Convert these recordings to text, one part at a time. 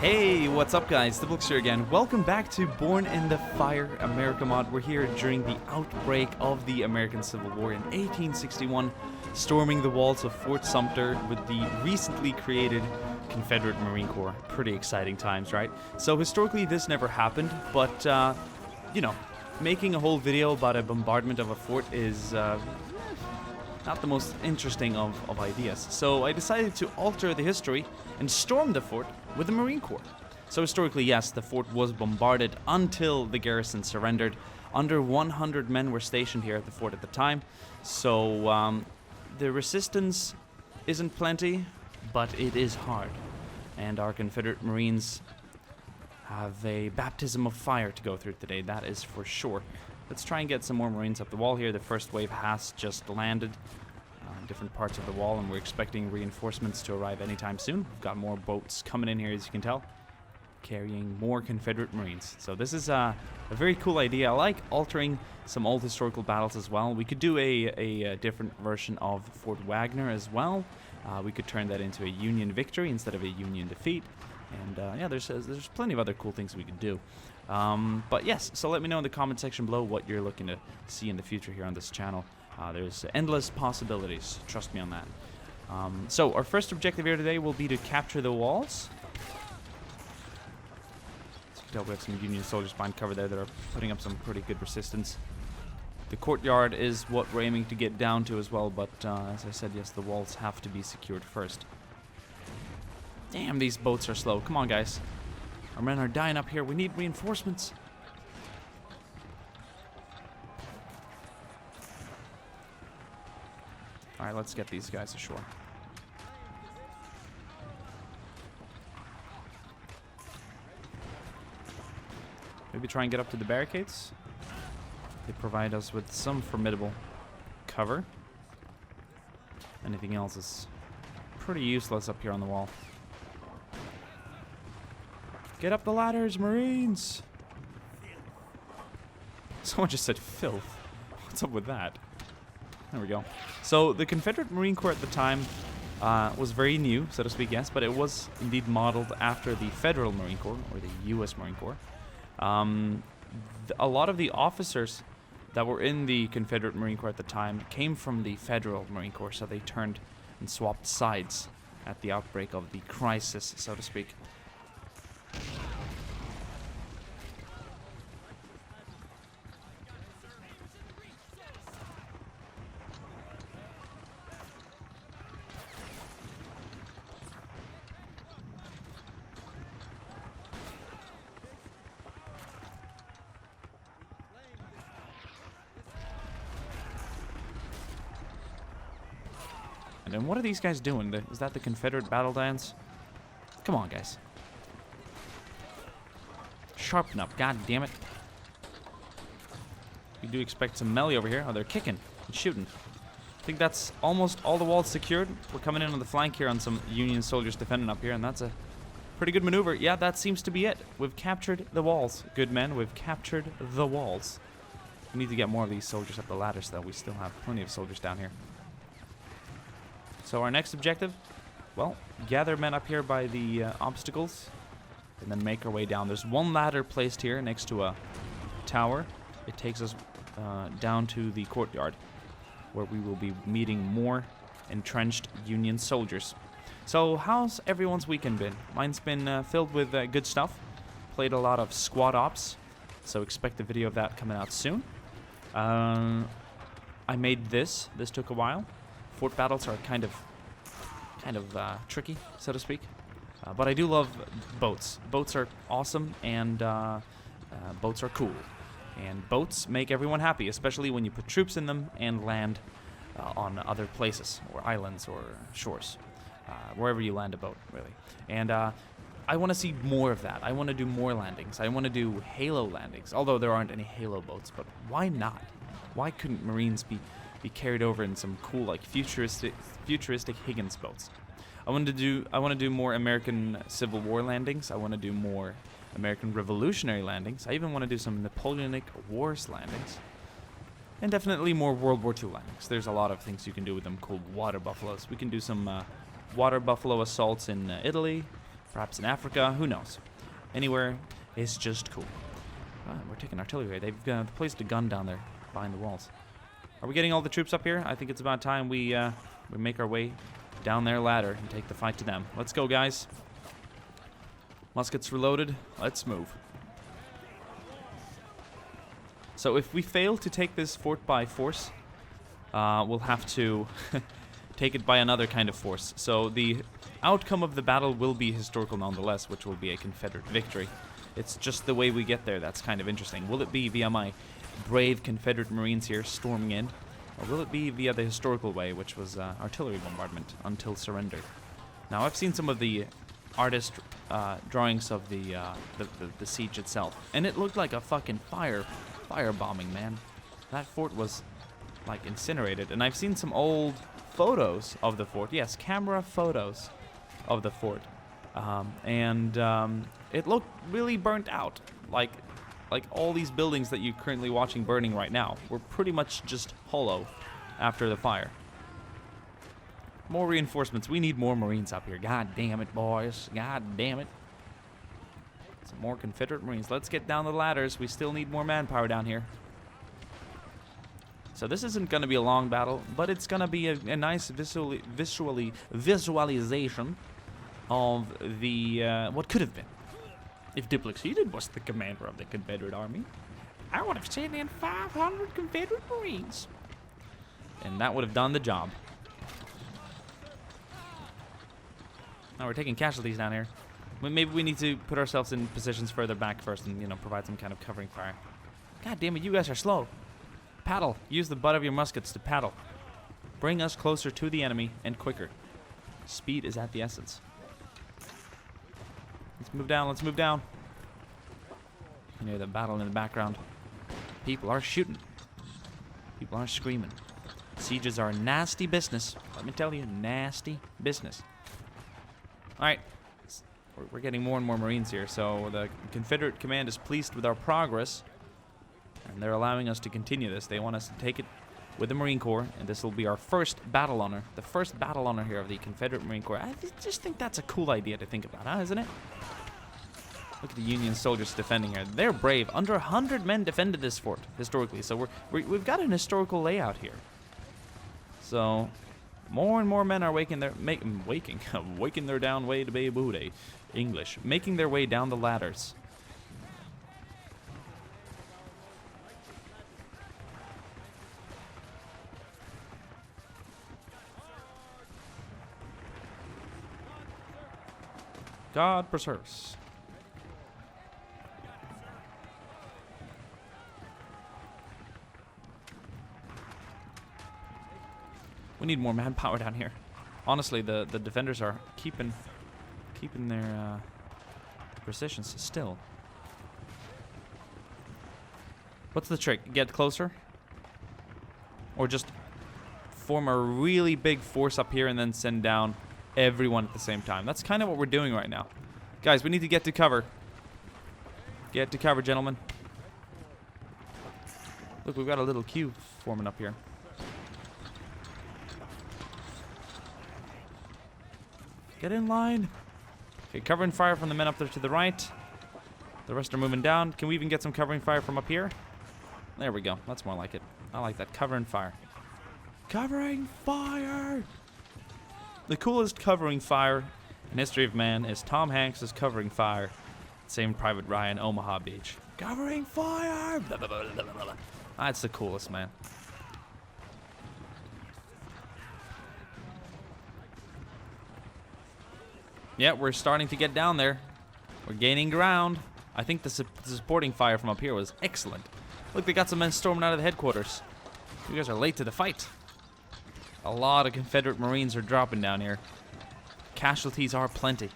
Hey, what's up guys? DiplexHeated here again. Welcome back to Born in the Fire America mod. We're here during the outbreak of the American Civil War in 1861, storming the walls of Fort Sumter with the recently created Confederate Marine Corps. Pretty exciting times, right? So historically this never happened, but you know, making a whole video about a bombardment of a fort is not the most interesting of ideas. So I decided to alter the history and storm the fort with the Marine Corps. So historically, yes, the fort was bombarded until the garrison surrendered. Under 100 men were stationed here at the fort at the time. So the resistance isn't plenty, but it is hard. And our Confederate Marines have a baptism of fire to go through today, that is for sure. Let's try and get some more Marines up the wall here. The first wave has just landed on different parts of the wall, and we're expecting reinforcements to arrive anytime soon. We've got more boats coming in here, as you can tell, carrying more Confederate Marines. So this is a very cool idea. I like altering some old historical battles as well. We could do a different version of Fort Wagner as well. We could turn that into a Union victory instead of a Union defeat. And yeah, there's plenty of other cool things we could do. But yes, so let me know in the comment section below what you're looking to see in the future here on this channel. There's endless possibilities, trust me on that. So our first objective here today will be to capture the walls. As you can tell, we have some Union soldiers behind cover there that are putting up some pretty good resistance. The courtyard is what we're aiming to get down to as well, but as I said, yes, the walls have to be secured first. Damn, these boats are slow. Come on, guys. Our men are dying up here. We need reinforcements. Alright, let's get these guys ashore. Maybe try and get up to the barricades. They provide us with some formidable cover. Anything else is pretty useless up here on the wall. Get up the ladders, Marines! Someone just said filth. What's up with that? There we go. So the Confederate Marine Corps at the time was very new, so to speak, yes, but it was indeed modeled after the Federal Marine Corps, or the U.S. Marine Corps. A lot of the officers that were in the Confederate Marine Corps at the time came from the Federal Marine Corps, so they turned and swapped sides at the outbreak of the crisis, so to speak. And then what are these guys doing? Is that the Confederate battle dance? Come on, guys. Sharpen up, god damn it. We do expect some melee over here. Oh, they're kicking and shooting. I think that's almost all the walls secured. We're coming in on the flank here on some Union soldiers defending up here, and that's a pretty good maneuver. Yeah, that seems to be it. We've captured the walls. Good men, we've captured the walls. We need to get more of these soldiers up the ladders, though. We still have plenty of soldiers down here. So our next objective, well, gather men up here by the obstacles and then make our way down. There's one ladder placed here next to a tower. It takes us down to the courtyard where we will be meeting more entrenched Union soldiers. So how's everyone's weekend been? Mine's been filled with good stuff. Played a lot of squad ops, so expect a video of that coming out soon. I made this. This took a while. Fort battles are kind of tricky, so to speak. But I do love boats. Boats are awesome, and boats are cool. And boats make everyone happy, especially when you put troops in them and land on other places, or islands, or shores. Wherever you land a boat, really. And I want to see more of that. I want to do more landings. I want to do Halo landings, although there aren't any Halo boats, but why not? Why couldn't Marines be carried over in some cool, like, futuristic Higgins boats? I want to do more American Civil War landings. I want to do more American Revolutionary landings. I even want to do some Napoleonic Wars landings. And definitely more World War II landings. There's a lot of things you can do with them called water buffaloes. We can do some water buffalo assaults in Italy. Perhaps in Africa, who knows? Anywhere is just cool. We're taking artillery. They've placed a gun down there behind the walls. Are we getting all the troops up here? I think it's about time we make our way down their ladder and take the fight to them. Let's go, guys. Muskets reloaded. Let's move. So if we fail to take this fort by force, we'll have to take it by another kind of force. So the outcome of the battle will be historical nonetheless, which will be a Confederate victory. It's just the way we get there that's kind of interesting. Will it be via my brave Confederate Marines here storming in, or will it be via the historical way, which was artillery bombardment until surrender? Now, I've seen some of the artist drawings of the siege itself, and it looked like a fucking fire bombing, man. That fort was like incinerated, and I've seen some old photos of the fort. Yes, camera photos of the fort, and it looked really burnt out. Like all these buildings that you're currently watching burning right now were pretty much just hollow after the fire. More reinforcements. We need more Marines up here. God damn it, boys. God damn it. Some more Confederate Marines. Let's get down the ladders. We still need more manpower down here. So this isn't going to be a long battle, but it's going to be a nice visualization of the what could have been. If DiplexHeated was the commander of the Confederate Army, I would have sent in 500 Confederate Marines. And that would have done the job. Now we're taking casualties down here. Maybe we need to put ourselves in positions further back first and, provide some kind of covering fire. God damn it, you guys are slow. Paddle. Use the butt of your muskets to paddle. Bring us closer to the enemy and quicker. Speed is at the essence. Let's move down, let's move down. You hear the battle in the background. People are shooting. People are screaming. Sieges are nasty business. Let me tell you, nasty business. Alright. We're getting more and more Marines here, so the Confederate command is pleased with our progress, and they're allowing us to continue this. They want us to take it with the Marine Corps, and this will be our first battle honor. The first battle honor here of the Confederate Marine Corps. I just think that's a cool idea to think about, huh, isn't it? Look at the Union soldiers defending here. They're brave. Under 100 men defended this fort, historically, so we've got an historical layout here. So more and more men are waking their down way to be booty. English. Making their way down the ladders. God preserves. We need more manpower down here. Honestly, the defenders are keeping their positions still. What's the trick? Get closer? Or just form a really big force up here and then send down everyone at the same time? That's kind of what we're doing right now. Guys, we need to get to cover. Get to cover, gentlemen. Look, we've got a little queue forming up here. Get in line. Okay, covering fire from the men up there to the right. The rest are moving down. Can we even get some covering fire from up here? There we go. That's more like it. I like that. Covering fire. Covering fire! The coolest covering fire in history of man is Tom Hanks' covering fire. Saving Private Ryan, Omaha Beach. Covering fire! Blah, blah, blah, blah, blah, blah. That's the coolest, man. Yeah, we're starting to get down there. We're gaining ground. I think the supporting fire from up here was excellent. Look, they got some men storming out of the headquarters. You guys are late to the fight. A lot of Confederate Marines are dropping down here. Casualties are plenty.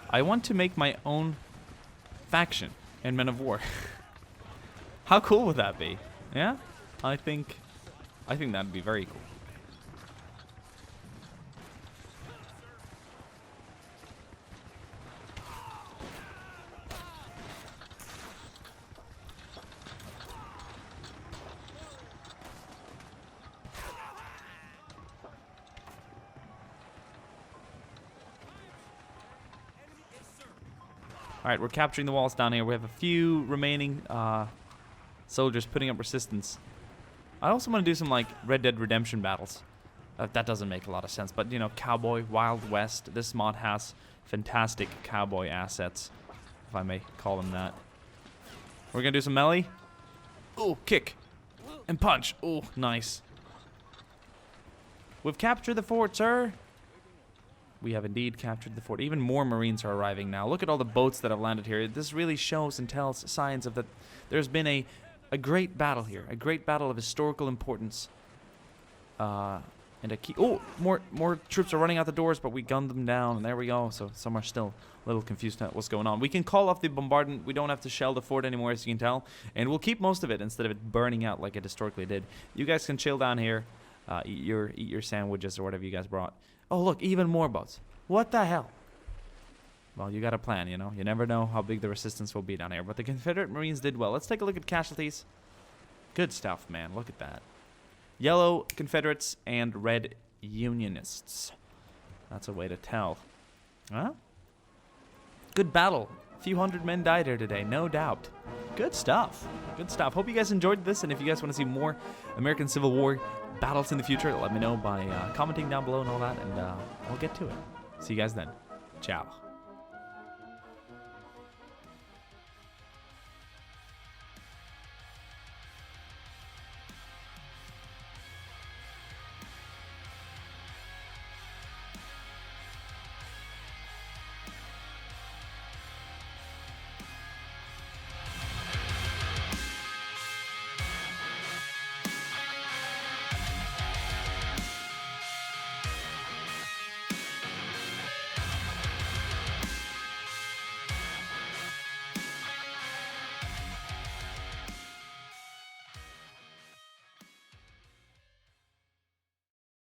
I want to make my own faction in Men of War. How cool would that be? Yeah? I think that'd be very cool. Alright, we're capturing the walls down here. We have a few remaining soldiers putting up resistance. I also want to do some, like, Red Dead Redemption battles. That doesn't make a lot of sense, but, you know, Cowboy, Wild West. This mod has fantastic cowboy assets, if I may call them that. We're going to do some melee. Oh, kick. And punch. Oh, nice. We've captured the fort, sir. We have indeed captured the fort. Even more Marines are arriving now. Look at all the boats that have landed here. This really shows and tells signs of that there's been a great battle here. A great battle of historical importance. And a key. Oh, more troops are running out the doors, but we gunned them down. And there we go. So some are still a little confused at what's going on. We can call off the bombardment. We don't have to shell the fort anymore, as you can tell. And we'll keep most of it instead of it burning out like it historically did. You guys can chill down here. Eat your sandwiches or whatever you guys brought. Oh, look, even more boats. What the hell? Well, you got a plan, you know. You never know how big the resistance will be down here. But the Confederate Marines did well. Let's take a look at casualties. Good stuff, man. Look at that. Yellow Confederates and red Unionists. That's a way to tell. Well, good battle. A few hundred men died here today, no doubt. Good stuff. Good stuff. Hope you guys enjoyed this, and if you guys want to see more American Civil War battles in the future, let me know by commenting down below and all that, and I'll get to it. See you guys then. Ciao.